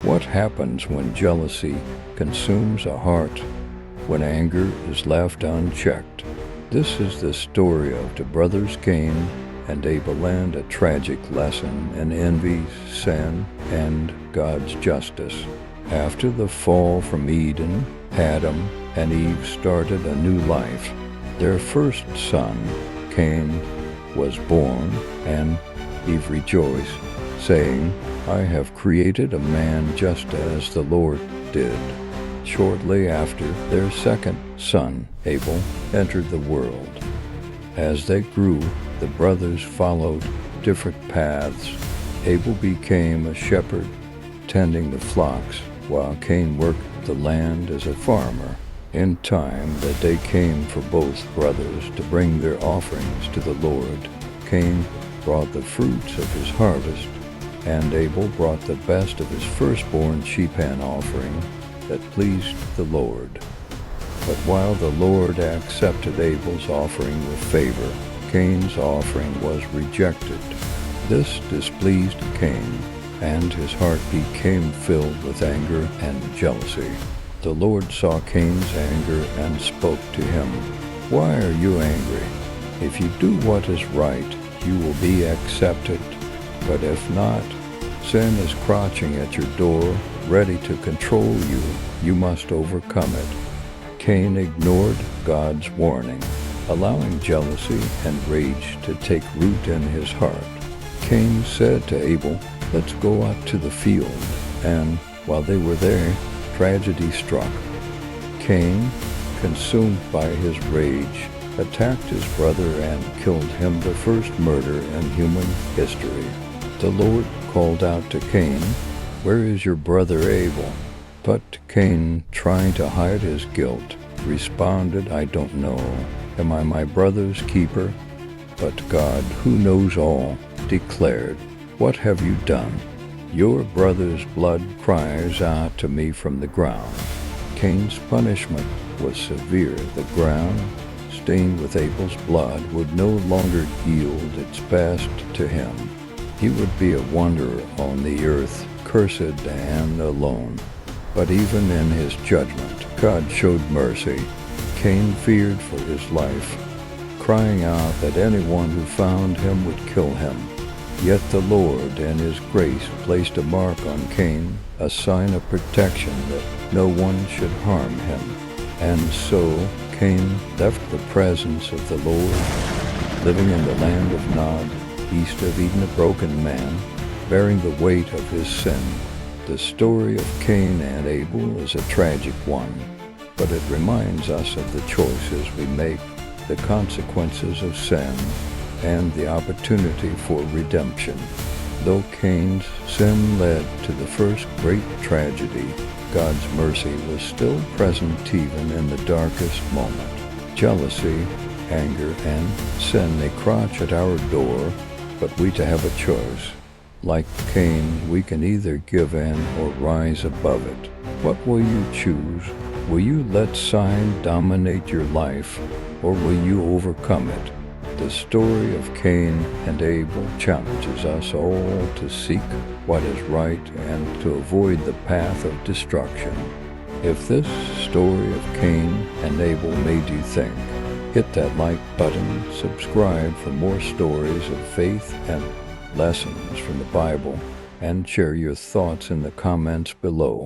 What happens when jealousy consumes a heart, when anger is left unchecked? This is the story of the brothers Cain and Abel, and a tragic lesson in envy, sin, and God's justice. After the fall from Eden, Adam and Eve started a new life. Their first son, Cain, was born, and Eve rejoiced, saying, "I have created a man just as the Lord did." Shortly after, their second son, Abel, entered the world. As they grew, the brothers followed different paths. Abel became a shepherd, tending the flocks, while Cain worked the land as a farmer. In time, the day came for both brothers to bring their offerings to the Lord. Cain brought the fruits of his harvest, and Abel brought the best of his firstborn sheep-hen offering that pleased the Lord. But while the Lord accepted Abel's offering with favor, Cain's offering was rejected. This displeased Cain, and his heart became filled with anger and jealousy. The Lord saw Cain's anger and spoke to him, "Why are you angry? If you do what is right, you will be accepted. But if not, sin is crouching at your door, ready to control you. You must overcome it." Cain ignored God's warning, allowing jealousy and rage to take root in his heart. Cain said to Abel, "Let's go out to the field." And while they were there, tragedy struck. Cain, consumed by his rage, attacked his brother and killed him, the first murder in human history. The Lord called out to Cain, "Where is your brother Abel?" But Cain, trying to hide his guilt, responded, "I don't know. Am I my brother's keeper?" But God, who knows all, declared, "What have you done? Your brother's blood cries out to me from the ground." Cain's punishment was severe. The ground, stained with Abel's blood, would no longer yield its best to him. He would be a wanderer on the earth, cursed and alone. But even in his judgment, God showed mercy. Cain feared for his life, crying out that anyone who found him would kill him. Yet the Lord, in his grace, placed a mark on Cain, a sign of protection that no one should harm him. And so Cain left the presence of the Lord, living in the land of Nod, east of Eden, a broken man, bearing the weight of his sin. The story of Cain and Abel is a tragic one, but it reminds us of the choices we make, the consequences of sin, and the opportunity for redemption. Though Cain's sin led to the first great tragedy, God's mercy was still present even in the darkest moment. Jealousy, anger, and sin may crouch at our door, but we to have a choice. Like Cain, we can either give in or rise above it. What will you choose? Will you let sin dominate your life, or will you overcome it? The story of Cain and Abel challenges us all to seek what is right and to avoid the path of destruction. If this story of Cain and Abel made you think, hit that like button, subscribe for more stories of faith and lessons from the Bible, and share your thoughts in the comments below.